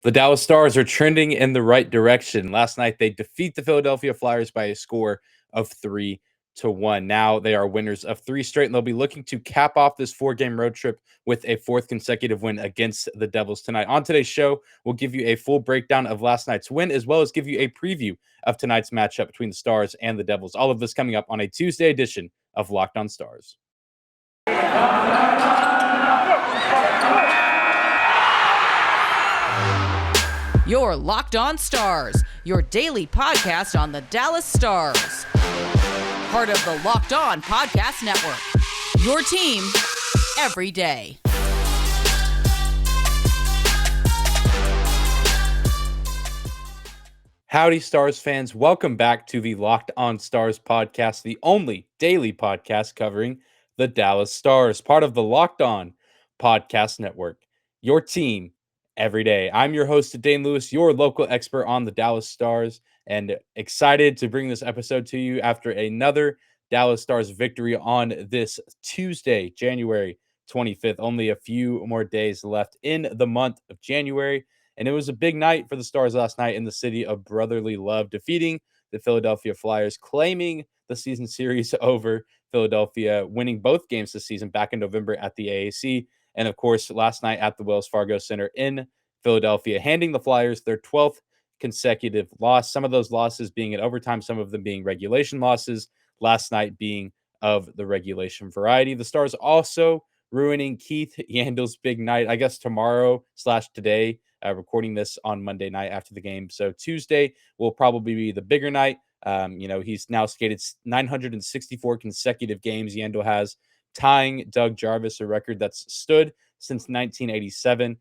The Dallas Stars are trending in the right direction. Last night, they defeat the Philadelphia Flyers by a score of 3-1. Now they are winners of three straight, and they'll be looking to cap off this four-game road trip with a fourth consecutive win against the Devils tonight. On today's show, we'll give you a full breakdown of last night's win, as well as give you a preview of tonight's matchup between the Stars and the Devils. All of this coming up on a Tuesday edition of Locked On Stars. Your Locked On Stars, your daily podcast on the Dallas Stars. Part of the Locked On Podcast Network. Your team every day. Howdy, Stars fans. Welcome back to the Locked On Stars podcast, the only daily podcast covering the Dallas Stars, part of the Locked On Podcast Network. Your team every day. I'm your host, Dane Lewis, your local expert on the Dallas Stars, and excited to bring this episode to you after another Dallas Stars victory on this Tuesday, January 25th. Only a few more days left in the month of January. And it was a big night for the Stars last night in the city of brotherly love, defeating the Philadelphia Flyers, claiming the season series over. Philadelphia winning both games this season back in November at the AAC. And of course, last night at the Wells Fargo Center in Philadelphia, handing the Flyers their 12th consecutive loss. Some of those losses being in overtime, some of them being regulation losses, last night being of the regulation variety. The Stars also ruining Keith Yandle's big night, I guess tomorrow/today, recording this on Monday night after the game. So Tuesday will probably be the bigger night. He's now skated 964 consecutive games. Yandle has, tying Doug Jarvis, a record that's stood since 1987.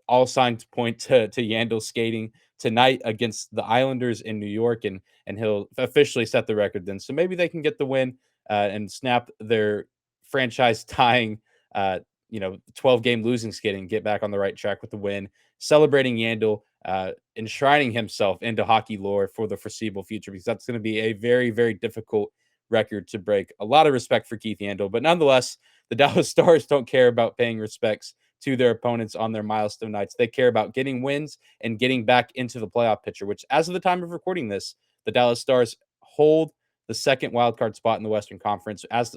All signs point to Yandle skating tonight against the Islanders in New York, and he'll officially set the record then. So maybe they can get the win and snap their franchise tying 12-game losing skid and get back on the right track with the win, celebrating Yandle, enshrining himself into hockey lore for the foreseeable future, because that's going to be a very, very difficult record to break. A lot of respect for Keith Yandle, but nonetheless, the Dallas Stars don't care about paying respects to their opponents on their milestone nights. They care about getting wins and getting back into the playoff picture, which, as of the time of recording this, the Dallas Stars hold the second wildcard spot in the Western Conference. As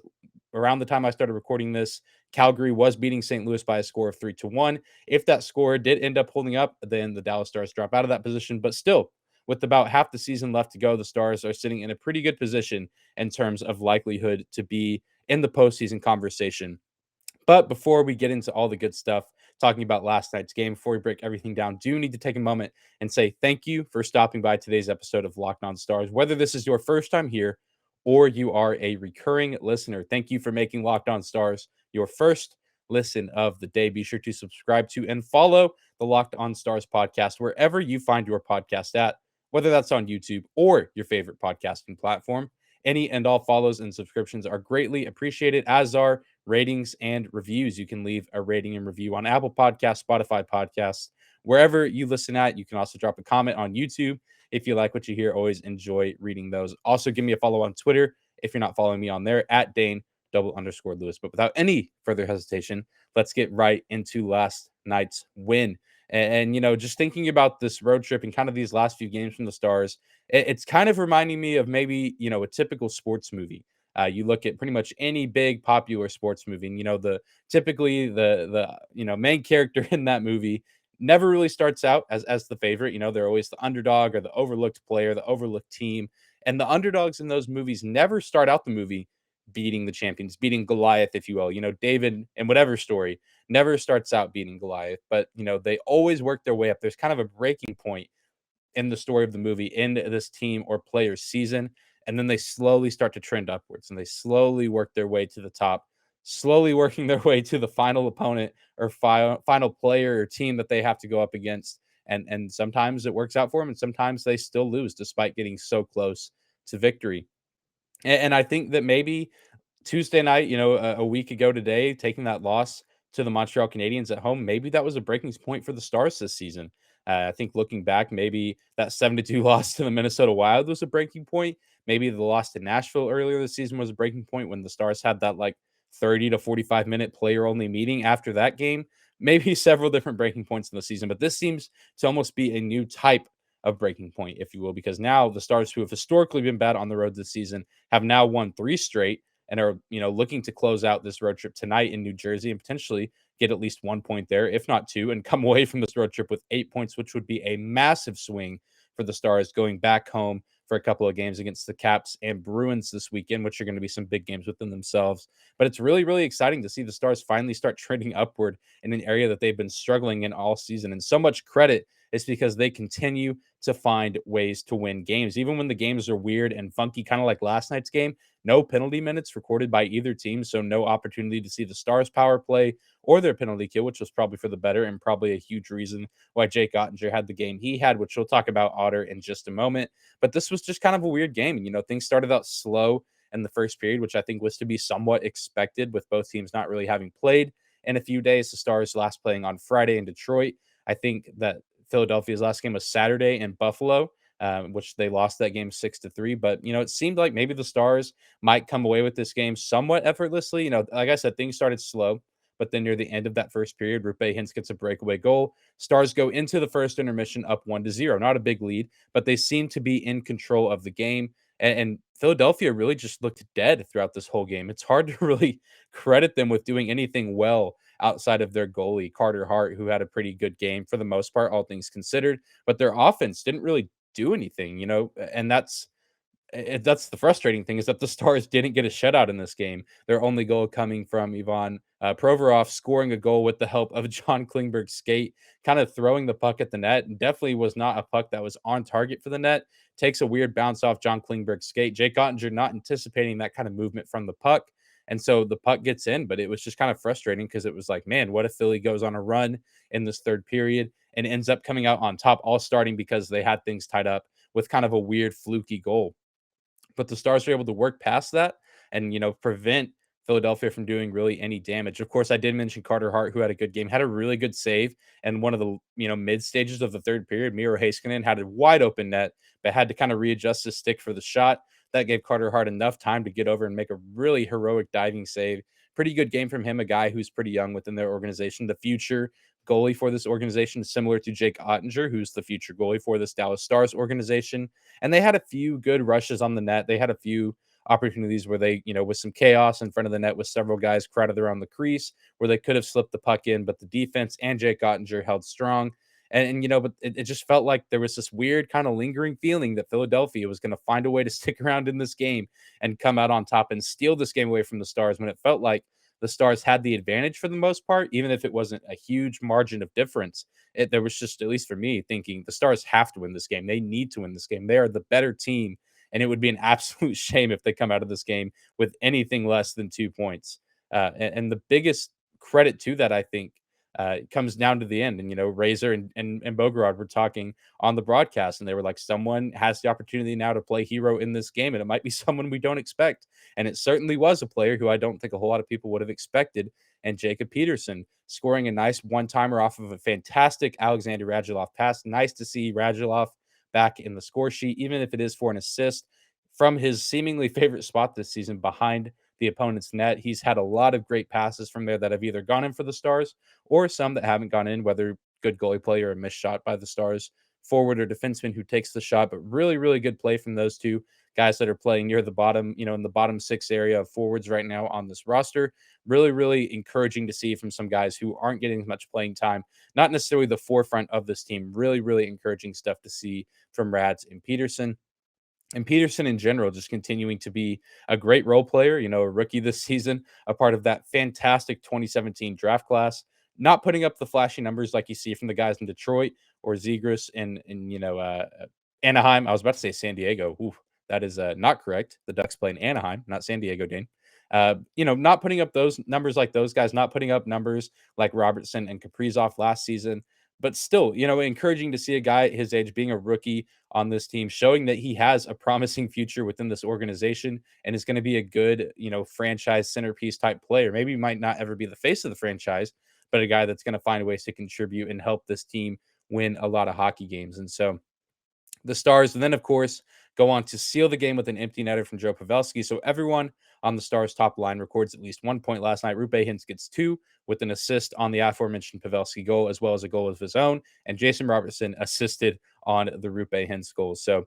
around the time I started recording this, Calgary was beating St. Louis by a score of 3-1. If that score did end up holding up, then the Dallas Stars drop out of that position. But still, with about half the season left to go, the Stars are sitting in a pretty good position in terms of likelihood to be in the postseason conversation. But before we get into all the good stuff, talking about last night's game, before we break everything down, do need to take a moment and say thank you for stopping by today's episode of Locked On Stars. Whether this is your first time here or you are a recurring listener, thank you for making Locked On Stars your first listen of the day. Be sure to subscribe to and follow the Locked On Stars podcast wherever you find your podcast at, whether that's on YouTube or your favorite podcasting platform. Any and all follows and subscriptions are greatly appreciated, as are ratings and reviews. You can leave a rating and review on Apple Podcasts, Spotify Podcasts, wherever you listen at. You can also drop a comment on YouTube if you like what you hear. Always enjoy reading those. Also, give me a follow on Twitter if you're not following me on there, at Dane_Lewis. But without any further hesitation, let's get right into last night's win. And just thinking about this road trip and kind of these last few games from the Stars, it's kind of reminding me of maybe, a typical sports movie. You look at pretty much any big popular sports movie, and typically the main character in that movie never really starts out as the favorite. They're always the underdog or the overlooked player, the overlooked team. And the underdogs in those movies never start out the movie beating the champions, beating Goliath, if you will. David, in whatever story, never starts out beating Goliath, but they always work their way up. There's kind of a breaking point in the story of the movie, in this team or player's season, and then they slowly start to trend upwards, and they slowly work their way to the top, slowly working their way to the final opponent or final player or team that they have to go up against. And sometimes it works out for them, and sometimes they still lose despite getting so close to victory. And I think that maybe Tuesday night, a week ago today, taking that loss to the Montreal Canadiens at home, maybe that was a breaking point for the Stars this season. I think looking back, maybe that 7-2 loss to the Minnesota Wild was a breaking point. Maybe the loss to Nashville earlier this season was a breaking point when the Stars had that 30 to 45 minute player only meeting after that game. maybe several different breaking points in the season, but this seems to almost be a new type of breaking point, if you will, because now the Stars, who have historically been bad on the road this season, have now won 3 straight and are, looking to close out this road trip tonight in New Jersey and potentially get at least 1 point there, if not two, and come away from this road trip with 8 points, which would be a massive swing for the Stars going back home for a couple of games against the Caps and Bruins this weekend, which are going to be some big games within themselves. But it's really, really exciting to see the Stars finally start trending upward in an area that they've been struggling in all season. And so much credit is because they continue to find ways to win games, even when the games are weird and funky, kind of like last night's game. No penalty minutes recorded by either team, so no opportunity to see the Stars power play or their penalty kill, which was probably for the better and probably a huge reason why Jake Oettinger had the game he had, which we'll talk about Otter in just a moment. But this was just kind of a weird game. Things started out slow in the first period, which I think was to be somewhat expected with both teams not really having played in a few days. The Stars last playing on Friday in Detroit. I think that Philadelphia's last game was Saturday in Buffalo, which they lost that game 6-3. But it seemed like maybe the Stars might come away with this game somewhat effortlessly. Like I said, things started slow, but then near the end of that first period, Roope Hintz gets a breakaway goal. Stars go into the first intermission up 1-0. Not a big lead, but they seem to be in control of the game. And Philadelphia really just looked dead throughout this whole game. It's hard to really credit them with doing anything well outside of their goalie, Carter Hart, who had a pretty good game for the most part, all things considered. But their offense didn't really do anything, and that's the frustrating thing, is that the Stars didn't get a shutout in this game. Their only goal coming from Ivan Provorov scoring a goal with the help of John Klingberg's skate, kind of throwing the puck at the net. And definitely was not a puck that was on target for the net. Takes a weird bounce off John Klingberg's skate. Jake Oettinger not anticipating that kind of movement from the puck. And so the puck gets in, but it was just kind of frustrating because it was like, man, what if Philly goes on a run in this third period and ends up coming out on top, all starting because they had things tied up with kind of a weird fluky goal. But the Stars were able to work past that and, prevent Philadelphia from doing really any damage. Of course, I did mention Carter Hart, who had a good game, had a really good save. And one of the, mid stages of the third period, Miro Heiskanen had a wide open net, but had to kind of readjust his stick for the shot. That gave Carter Hart enough time to get over and make a really heroic diving save. Pretty good game from him, a guy who's pretty young within their organization. The future goalie for this organization, similar to Jake Oettinger, who's the future goalie for this Dallas Stars organization. And they had a few good rushes on the net. They had a few opportunities where they, with some chaos in front of the net with several guys crowded around the crease where they could have slipped the puck in, but the defense and Jake Oettinger held strong. But it just felt like there was this weird kind of lingering feeling that Philadelphia was going to find a way to stick around in this game and come out on top and steal this game away from the Stars, when it felt like the Stars had the advantage for the most part, even if it wasn't a huge margin of difference. There was just, at least for me, thinking the Stars have to win this game. They need to win this game. They are the better team, and it would be an absolute shame if they come out of this game with anything less than 2 points. And the biggest credit to that, I think, comes down to the end. And, Razor and Bogorod were talking on the broadcast, and they were like, someone has the opportunity now to play hero in this game, and it might be someone we don't expect. And it certainly was a player who I don't think a whole lot of people would have expected. And Jacob Peterson scoring a nice one-timer off of a fantastic Alexander Radulov pass. Nice to see Radulov back in the score sheet, even if it is for an assist from his seemingly favorite spot this season, behind the opponent's net. He's had a lot of great passes from there that have either gone in for the Stars or some that haven't gone in, whether good goalie play or a missed shot by the Stars forward or defenseman who takes the shot. But really, really good play from those two guys that are playing near the bottom, in the bottom six area of forwards right now on this roster. Really, really encouraging to see from some guys who aren't getting as much playing time, not necessarily the forefront of this team. Really, really encouraging stuff to see from Rads and Peterson. And Peterson in general, just continuing to be a great role player, a rookie this season, a part of that fantastic 2017 draft class, not putting up the flashy numbers like you see from the guys in Detroit or Zegras in Anaheim. I was about to say San Diego. Ooh, that is not correct. The Ducks play in Anaheim, not San Diego, Dane. Not putting up those numbers like those guys, not putting up numbers like Robertson and Kaprizov last season. But still, encouraging to see a guy at his age being a rookie on this team, showing that he has a promising future within this organization and is going to be a good, franchise centerpiece type player. Maybe he might not ever be the face of the franchise, but a guy that's going to find ways to contribute and help this team win a lot of hockey games. And so the Stars, and then, of course, go on to seal the game with an empty netter from Joe Pavelski. So everyone on the Stars top line records at least 1 point last night. Roope Hintz gets 2 with an assist on the aforementioned Pavelski goal, as well as a goal of his own. And Jason Robertson assisted on the Roope Hintz goal. So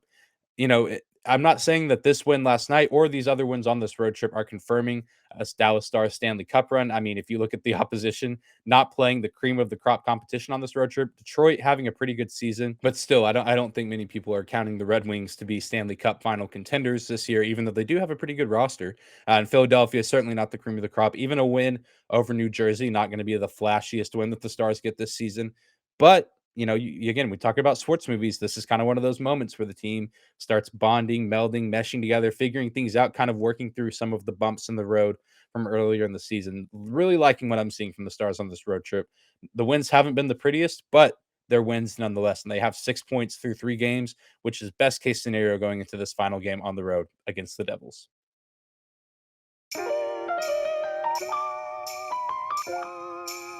I'm not saying that this win last night or these other wins on this road trip are confirming a Dallas Stars Stanley Cup run. I mean, if you look at the opposition not playing the cream of the crop competition on this road trip, Detroit having a pretty good season, but still, I don't think many people are counting the Red Wings to be Stanley Cup final contenders this year, even though they do have a pretty good roster. And Philadelphia is certainly not the cream of the crop. Even a win over New Jersey, not going to be the flashiest win that the Stars get this season, but again, we talk about sports movies. This is kind of one of those moments where the team starts bonding, melding, meshing together, figuring things out, kind of working through some of the bumps in the road from earlier in the season. Really liking what I'm seeing from the Stars on this road trip. The wins haven't been the prettiest, but they're wins nonetheless. And they have 6 points through 3 games, which is best case scenario going into this final game on the road against the Devils.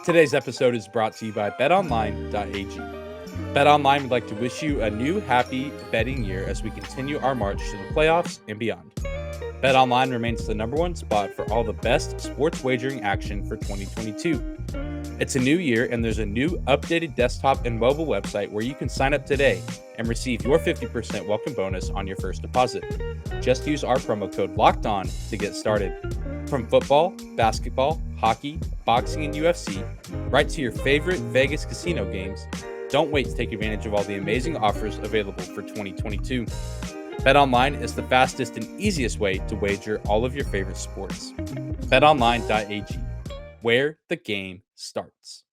Today's episode is brought to you by BetOnline.ag. BetOnline would like to wish you a new happy betting year as we continue our march to the playoffs and beyond. BetOnline remains the number one spot for all the best sports wagering action for 2022. It's a new year and there's a new updated desktop and mobile website where you can sign up today and receive your 50% welcome bonus on your first deposit. Just use our promo code LOCKEDON to get started. From football, basketball, hockey, boxing, and UFC, right to your favorite Vegas casino games, don't wait to take advantage of all the amazing offers available for 2022. BetOnline is the fastest and easiest way to wager all of your favorite sports. BetOnline.ag, where the game starts.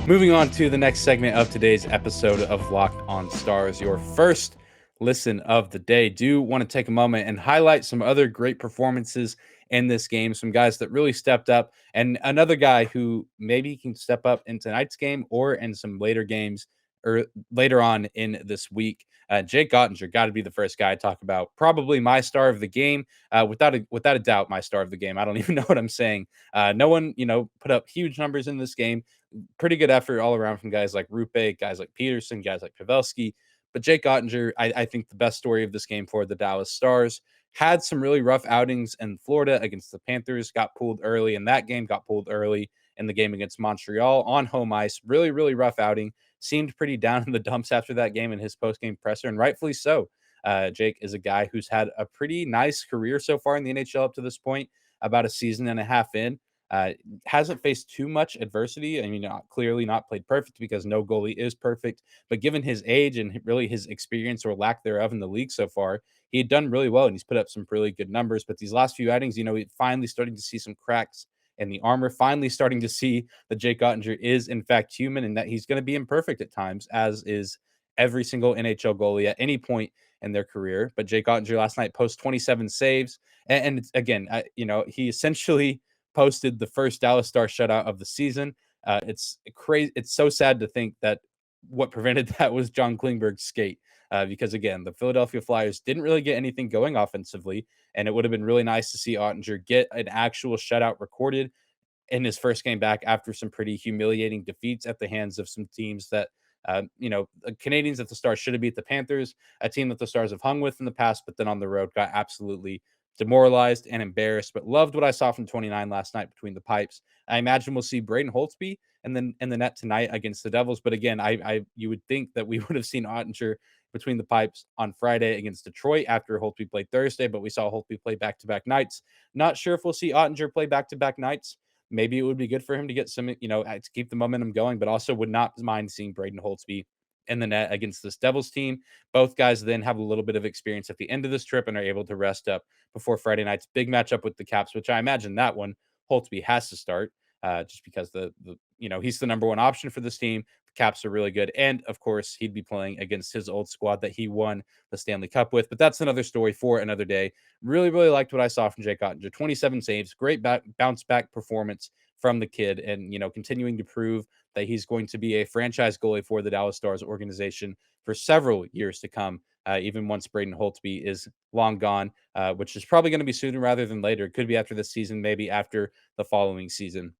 Moving on to the next segment of today's episode of Locked On Stars, your first listen of the day. Do want to take a moment and highlight some other great performances in this game, some guys that really stepped up, and another guy who maybe can step up in tonight's game or in some later games or later on in this week. Jake Oettinger got to be the first guy I talk about. Probably my star of the game, without a doubt, my star of the game. I don't even know what I'm saying. No one, put up huge numbers in this game. Pretty good effort all around from guys like Roope, guys like Peterson, guys like Pavelski. But Jake Oettinger, I think the best story of this game for the Dallas Stars. Had some really rough outings in Florida against the Panthers, got pulled early in that game, got pulled early in the game against Montreal on home ice. Really, really rough outing. Seemed pretty down in the dumps after that game in his post-game presser, and rightfully so. Jake is a guy who's had a pretty nice career so far in the NHL up to this point, about a season and a half in. Hasn't faced too much adversity. I mean, clearly not played perfect because no goalie is perfect. But given his age and really his experience or lack thereof in the league so far, he had done really well and he's put up some really good numbers. But these last few outings, we finally starting to see some cracks in the armor. Finally starting to see that Jake Oettinger is in fact human and that he's going to be imperfect at times, as is every single NHL goalie at any point in their career. But Jake Oettinger last night post 27 saves, and again, he essentially posted the first Dallas Star shutout of the season. It's crazy. It's so sad to think that what prevented that was John Klingberg's skate. Because again, the Philadelphia Flyers didn't really get anything going offensively, and it would have been really nice to see Oettinger get an actual shutout recorded in his first game back after some pretty humiliating defeats at the hands of some teams that, the Canadians at the Stars should have beat the Panthers, a team that the Stars have hung with in the past, but then on the road got absolutely demoralized and embarrassed. But loved what I saw from 29 last night between the pipes. I imagine we'll see Braden Holtby and then in the net tonight against the Devils. But again, you would think that we would have seen Oettinger between the pipes on Friday against Detroit after Holtby played Thursday, but we saw Holtby play back-to-back nights. Not sure if we'll see Oettinger play back-to-back nights. Maybe it would be good for him to get some, to keep the momentum going, but also would not mind seeing Braden Holtby in the net against this Devils team. Both guys then have a little bit of experience at the end of this trip and are able to rest up before Friday night's big matchup with the Caps, which I imagine that one Holtby has to start, just because he's the number one option for this team. The Caps are really good, and of course he'd be playing against his old squad that he won the Stanley Cup with. But that's another story for another day. Really, really liked what I saw from Jake Oettinger. 27 saves, great bounce back performance from the kid, and continuing to prove that he's going to be a franchise goalie for the Dallas Stars organization for several years to come, even once Braden Holtby is long gone, which is probably going to be sooner rather than later. It could be after this season, maybe after the following season.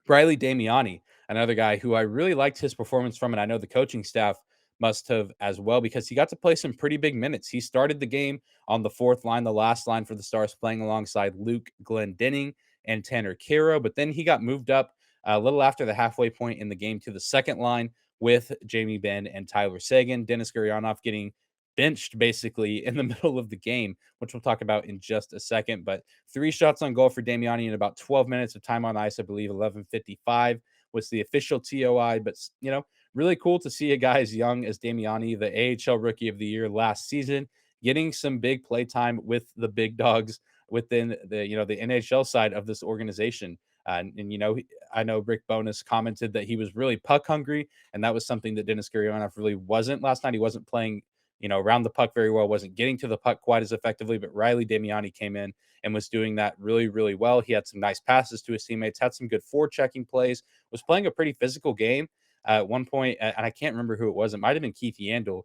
Damiani, another guy who I really liked his performance from, and I know the coaching staff must have as well, because he got to play some pretty big minutes. He started the game on the fourth line, the last line for the Stars, playing alongside Luke Glendening and Tanner Kero. But then he got moved up a little after the halfway point in the game to the second line with Jamie Benn and Tyler Seguin. Denis Gurianov getting benched basically in the middle of the game, which we'll talk about in just a second. But 3 shots on goal for Damiani in about 12 minutes of time on ice, I believe 11:55 was the official TOI. But, really cool to see a guy as young as Damiani, the AHL Rookie of the Year last season, getting some big play time with the big dogs within the NHL side of this organization. I know Rick Bowness commented that he was really puck hungry, and that was something that Denis Gurianov really wasn't last night. He wasn't playing, around the puck very well, wasn't getting to the puck quite as effectively. But Riley Damiani came in and was doing that really, really well. He had some nice passes to his teammates, had some good forechecking plays, was playing a pretty physical game at one point, and I can't remember who it was. It might have been Keith Yandel.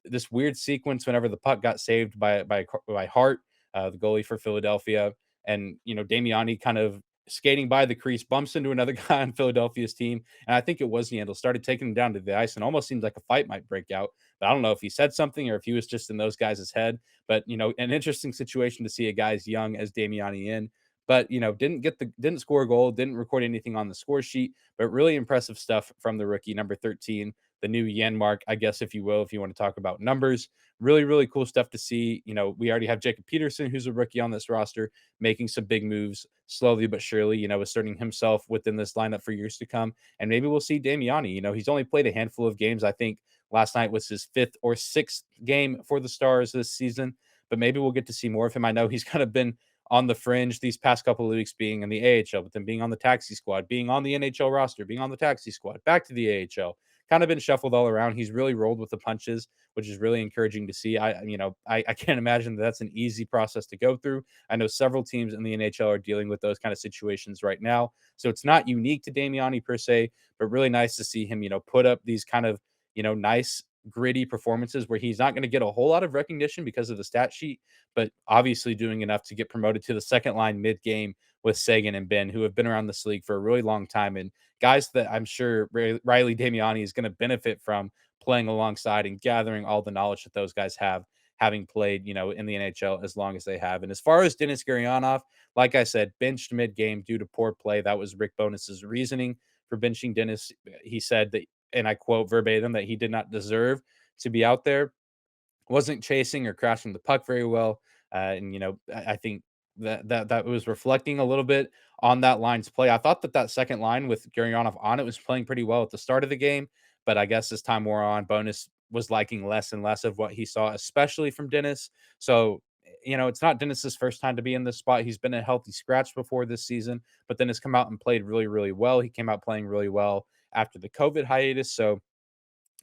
This weird sequence whenever the puck got saved by Hart, the goalie for Philadelphia, and Damiani kind of skating by the crease, bumps into another guy on Philadelphia's team, and I think it was Yandel, started taking him down to the ice, and almost seemed like a fight might break out. But I don't know if he said something or if he was just in those guys' head. But an interesting situation to see a guy as young as Damiani in. But didn't score a goal, didn't record anything on the score sheet, but really impressive stuff from the rookie, number 13, the new yen mark, I guess, if you will, if you want to talk about numbers. Really, really cool stuff to see. We already have Jacob Peterson, who's a rookie on this roster, making some big moves slowly but surely, asserting himself within this lineup for years to come. And maybe we'll see Damiani. He's only played a handful of games. I think last night was his fifth or sixth game for the Stars this season, but maybe we'll get to see more of him. I know he's kind of been on the fringe these past couple of weeks, being in the AHL, but then being on the taxi squad, being on the NHL roster, being on the taxi squad, back to the AHL, kind of been shuffled all around. He's really rolled with the punches, which is really encouraging to see. I can't imagine that that's an easy process to go through. I know several teams in the NHL are dealing with those kind of situations right now. So it's not unique to Damiani per se, but really nice to see him, put up these kind of, nice gritty performances where he's not going to get a whole lot of recognition because of the stat sheet, but obviously doing enough to get promoted to the second line mid game with Seguin and Benn, who have been around this league for a really long time, and guys that I'm sure Riley Damiani is going to benefit from playing alongside and gathering all the knowledge that those guys have, having played, in the NHL as long as they have. And as far as Denis Gurianov, like I said, benched mid game due to poor play. That was Rick Bowness's reasoning for benching Denis. He said that, and I quote verbatim, that he did not deserve to be out there, wasn't chasing or crashing the puck very well. I think that was reflecting a little bit on that line's play. I thought that second line with Gurianov on it was playing pretty well at the start of the game, but I guess as time wore on, Bonus was liking less and less of what he saw, especially from Denis. So, it's not Denis's first time to be in this spot. He's been a healthy scratch before this season, but then has come out and played really, really well. He came out playing really well after the COVID hiatus. So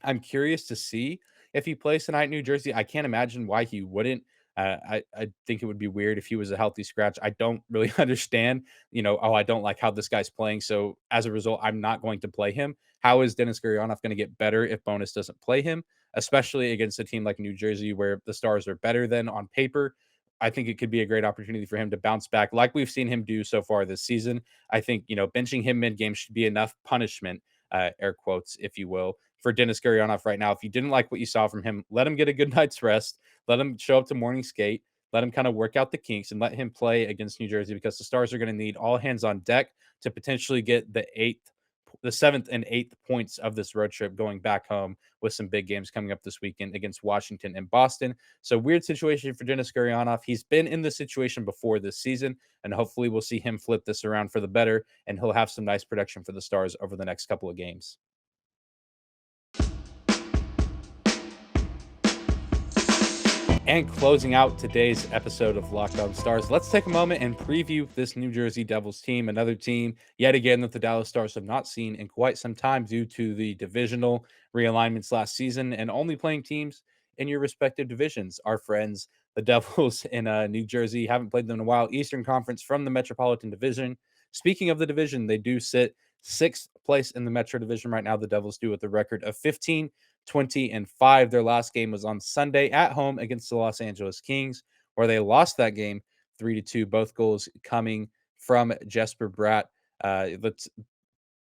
I'm curious to see if he plays tonight in New Jersey. I can't imagine why he wouldn't. I think it would be weird if he was a healthy scratch. I don't really understand, I don't like how this guy's playing. So as a result, I'm not going to play him. How is Denis Gurianov going to get better if Bonus doesn't play him, especially against a team like New Jersey where the Stars are better than on paper? I think it could be a great opportunity for him to bounce back like we've seen him do so far this season. I think, benching him mid game should be enough punishment, air quotes, if you will, for Denis Gurianov right now. If you didn't like what you saw from him, let him get a good night's rest. Let him show up to morning skate. Let him kind of work out the kinks and let him play against New Jersey, because the Stars are going to need all hands on deck to potentially get the seventh and eighth points of this road trip going back home, with some big games coming up this weekend against Washington and Boston. So weird situation for Denis Gurianov. He's been in this situation before this season, and hopefully we'll see him flip this around for the better, and he'll have some nice production for the Stars over the next couple of games. And closing out today's episode of Locked On Stars, let's take a moment and preview this New Jersey Devils team, another team yet again that the Dallas Stars have not seen in quite some time due to the divisional realignments last season and only playing teams in your respective divisions. Our friends, the Devils in New Jersey, haven't played them in a while. Eastern Conference from the Metropolitan Division. Speaking of the division, they do sit sixth place in the Metro Division right now. The Devils do with a record of 15-20-5. Their last game was on Sunday at home against the Los Angeles Kings, where they lost that game 3-2. Both goals coming from Jesper Bratt.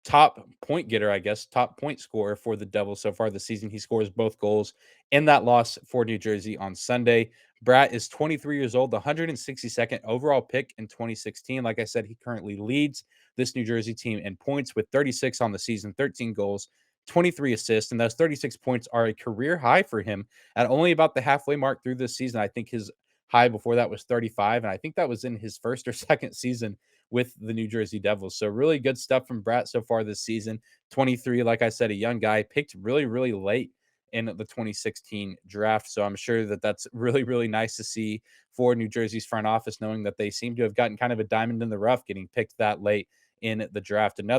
top point getter, I guess, top point scorer for the Devils so far this season. He scores both goals in that loss for New Jersey on Sunday. Bratt is 23 years old, the 162nd overall pick in 2016. Like I said, he currently leads this New Jersey team in points with 36 on the season, 13 goals, 23 assists, and those 36 points are a career high for him at only about the halfway mark through this season. I think his high before that was 35, and I think that was in his first or second season with the New Jersey Devils. So really good stuff from Bratt so far this season. 23, like I said, a young guy picked really, really late in the 2016 draft. So I'm sure that that's really, really nice to see for New Jersey's front office, knowing that they seem to have gotten kind of a diamond in the rough getting picked that late in the draft. And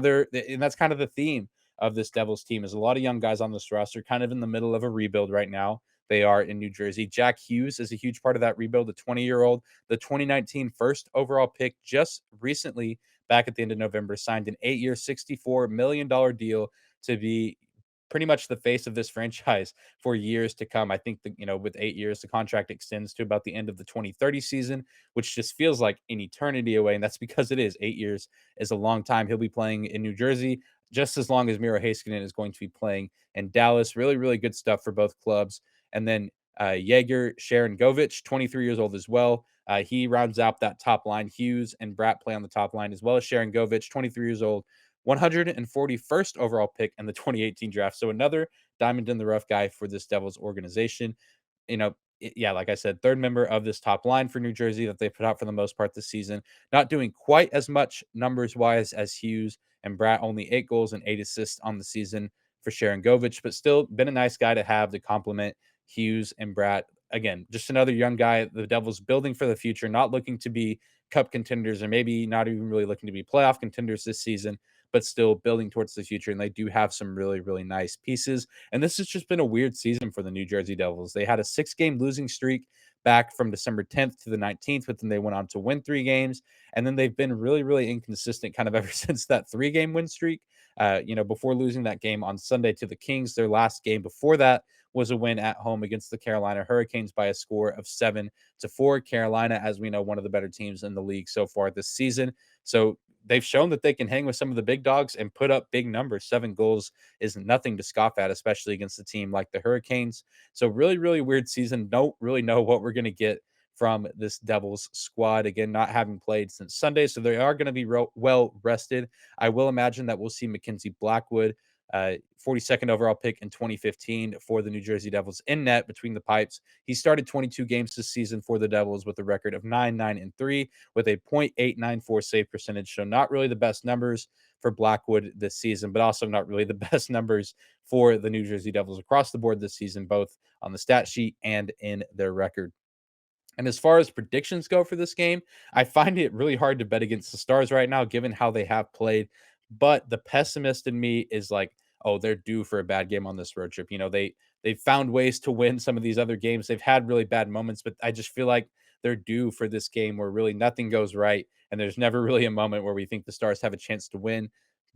that's kind of the theme of this Devils team is a lot of young guys on this roster, kind of in the middle of a rebuild right now. They are in New Jersey. Jack Hughes is a huge part of that rebuild, the 20-year-old, the 2019 first overall pick just recently back at the end of November, signed an 8-year, $64 million deal to be pretty much the face of this franchise for years to come. I think that, with 8 years, the contract extends to about the end of the 2030 season, which just feels like an eternity away. And that's because it is 8 years is a long time. He'll be playing in New Jersey just as long as Miro Heiskanen is going to be playing in Dallas. Really, really good stuff for both clubs. And then Jaeger Sharangovich, 23 years old as well. He rounds out that top line. Hughes and Bratt play on the top line, as well as Sharangovich, 23 years old, 141st overall pick in the 2018 draft. So another diamond in the rough guy for this Devils organization. Yeah, like I said, third member of this top line for New Jersey that they put out for the most part this season. Not doing quite as much numbers wise as Hughes and Bratt, only 8 goals and 8 assists on the season for Sharangovich, but still been a nice guy to have to complement Hughes and Bratt. Again, just another young guy the Devils building for the future, not looking to be cup contenders or maybe not even really looking to be playoff contenders this season, but still building towards the future. And they do have some really, really nice pieces. And this has just been a weird season for the New Jersey Devils. They had a 6-game losing streak back from December 10th to the 19th, but then they went on to win 3 games. And then they've been really, really inconsistent kind of ever since that 3-game win streak. Before losing that game on Sunday to the Kings, their last game before that was a win at home against the Carolina Hurricanes by a score of 7-4. Carolina, as we know, one of the better teams in the league so far this season. So they've shown that they can hang with some of the big dogs and put up big numbers. 7 goals is nothing to scoff at, especially against a team like the Hurricanes. So really, really weird season. Don't really know what we're going to get from this Devils squad. Again, not having played since Sunday, so they are going to be well rested. I will imagine that we'll see Mackenzie Blackwood, 42nd overall pick in 2015 for the New Jersey Devils in net between the pipes. He started 22 games this season for the Devils with a record of 9-9-3 with a .894 save percentage. So not really the best numbers for Blackwood this season, but also not really the best numbers for the New Jersey Devils across the board this season, both on the stat sheet and in their record. And as far as predictions go for this game, I find it really hard to bet against the Stars right now, given how they have played. But the pessimist in me is like, oh, they're due for a bad game on this road trip. They've found ways to win some of these other games. They've had really bad moments, but I just feel like they're due for this game where really nothing goes right, and there's never really a moment where we think the Stars have a chance to win.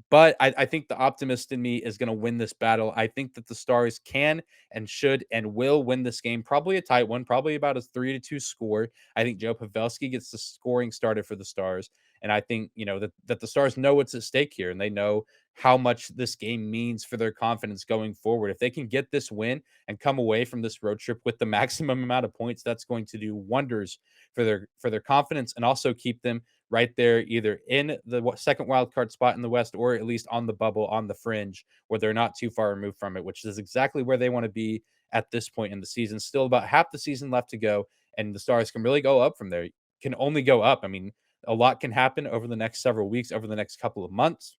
But I think the optimist in me is going to win this battle. I think that the Stars can and should and will win this game. Probably a tight one, probably about a 3-2 score. I think Joe Pavelski gets the scoring started for the Stars. And I think, that the Stars know what's at stake here and they know how much this game means for their confidence going forward. If they can get this win and come away from this road trip with the maximum amount of points, that's going to do wonders for their confidence and also keep them right there, either in the second wild card spot in the West or at least on the bubble, on the fringe, where they're not too far removed from it, which is exactly where they want to be at this point in the season. Still about half the season left to go, and the Stars can really go up from there. Can only go up. I mean, a lot can happen over the next several weeks, over the next couple of months.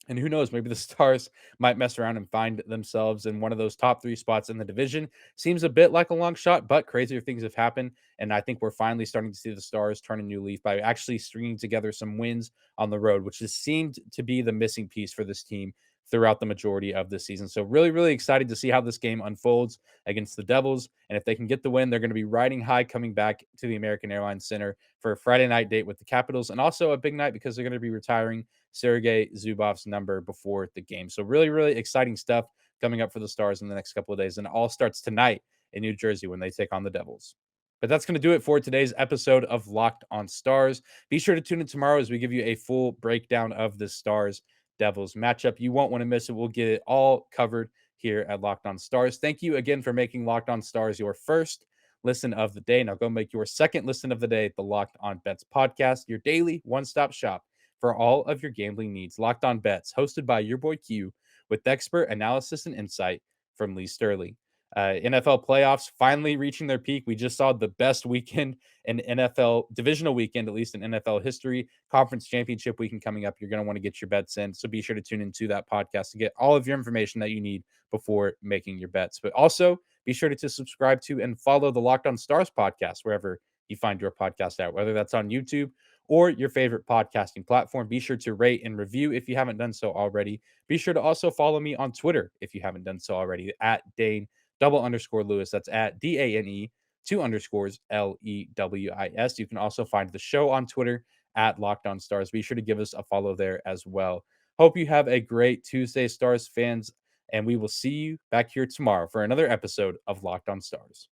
And who knows, maybe the Stars might mess around and find themselves in one of those top 3 spots in the division. Seems a bit like a long shot, but crazier things have happened. And I think we're finally starting to see the Stars turn a new leaf by actually stringing together some wins on the road, which has seemed to be the missing piece for this team throughout the majority of the season. So really, really excited to see how this game unfolds against the Devils. And if they can get the win, they're going to be riding high coming back to the American Airlines Center for a Friday night date with the Capitals, and also a big night because they're going to be retiring Sergei Zubov's number before the game. So really, really exciting stuff coming up for the Stars in the next couple of days. And it all starts tonight in New Jersey when they take on the Devils. But that's going to do it for today's episode of Locked on Stars. Be sure to tune in tomorrow as we give you a full breakdown of the Stars Devils matchup. You won't want to miss it. We'll get it all covered here at Locked On Stars. Thank you again for making Locked On Stars your first listen of the day. Now go make your second listen of the day at the Locked On Bets podcast, your daily one-stop shop for all of your gambling needs. Locked On Bets, hosted by your boy Q, with expert analysis and insight from Lee Sterling. NFL playoffs finally reaching their peak. We just saw the best weekend in NFL divisional weekend, at least in NFL history. Conference championship weekend coming up. You're going to want to get your bets in. So be sure to tune into that podcast to get all of your information that you need before making your bets. But also be sure to subscribe to and follow the Locked On Stars podcast wherever you find your podcast out, whether that's on YouTube or your favorite podcasting platform. Be sure to rate and review if you haven't done so already. Be sure to also follow me on Twitter if you haven't done so already at Dane_Lewis. That's at DANE 2_LEWIS. You can also find the show on Twitter at Locked On Stars. Be sure to give us a follow there as well. Hope you have a great Tuesday, Stars fans, and we will see you back here tomorrow for another episode of Locked On Stars.